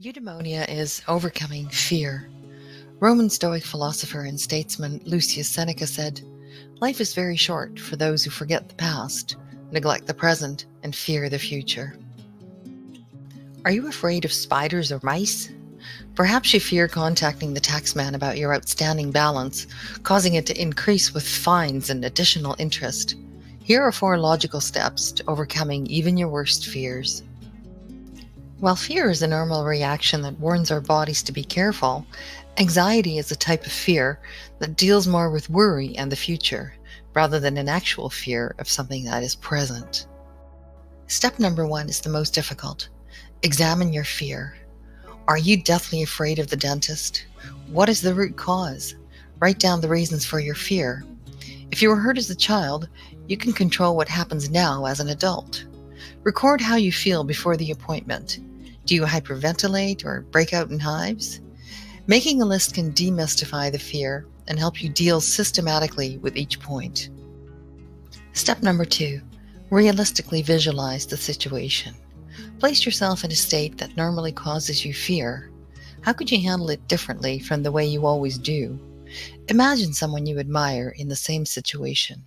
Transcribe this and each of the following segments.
Eudaimonia is overcoming fear. Roman Stoic philosopher and statesman Lucius Seneca said, "Life is very short for those who forget the past, neglect the present, and fear the future." Are you afraid of spiders or mice? Perhaps you fear contacting the taxman about your outstanding balance, causing it to increase with fines and additional interest. Here are 4 logical steps to overcoming even your worst fears. While fear is a normal reaction that warns our bodies to be careful, anxiety is a type of fear that deals more with worry and the future, rather than an actual fear of something that is present. Step number 1 is the most difficult. Examine your fear. Are you deathly afraid of the dentist? What is the root cause? Write down the reasons for your fear. If you were hurt as a child, you can control what happens now as an adult. Record how you feel before the appointment. Do you hyperventilate or break out in hives? Making a list can demystify the fear and help you deal systematically with each point. Step number 2, realistically visualize the situation. Place yourself in a state that normally causes you fear. How could you handle it differently from the way you always do? Imagine someone you admire in the same situation.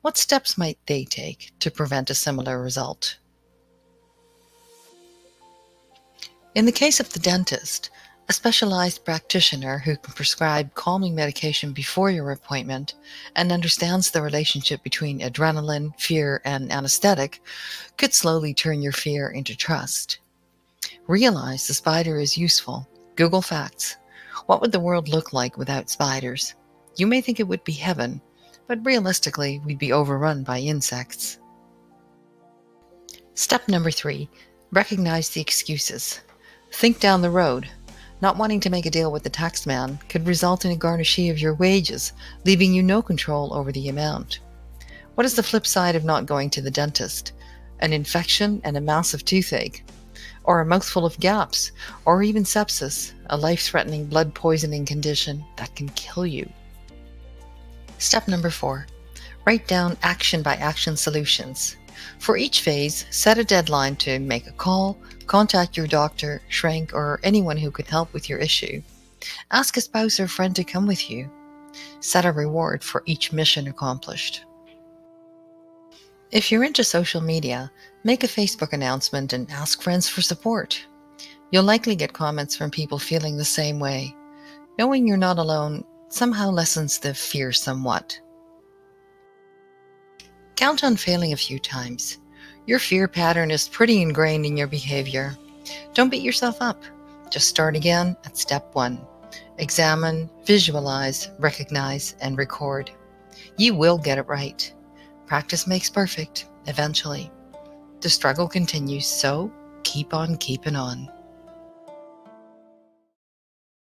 What steps might they take to prevent a similar result? In the case of the dentist, a specialized practitioner who can prescribe calming medication before your appointment and understands the relationship between adrenaline, fear, and anesthetic could slowly turn your fear into trust. Realize the spider is useful. Google facts. What would the world look like without spiders? You may think it would be heaven, but realistically, we'd be overrun by insects. Step number 3, recognize the excuses. Think down the road. Not wanting to make a deal with the taxman could result in a garnishee of your wages, leaving you no control over the amount. What is the flip side of not going to the dentist? An infection and a massive toothache, or a mouthful of gaps, or even sepsis, a life-threatening blood poisoning condition that can kill you. Step number 4, write down action-by-action solutions. For each phase, set a deadline to make a call, contact your doctor, shrink, or anyone who could help with your issue. Ask a spouse or friend to come with you. Set a reward for each mission accomplished. If you're into social media, make a Facebook announcement and ask friends for support. You'll likely get comments from people feeling the same way. Knowing you're not alone somehow lessens the fear somewhat. Count on failing a few times. Your fear pattern is pretty ingrained in your behavior. Don't beat yourself up. Just start again at step 1. Examine, visualize, recognize, and record. You will get it right. Practice makes perfect, eventually. The struggle continues, so keep on keeping on.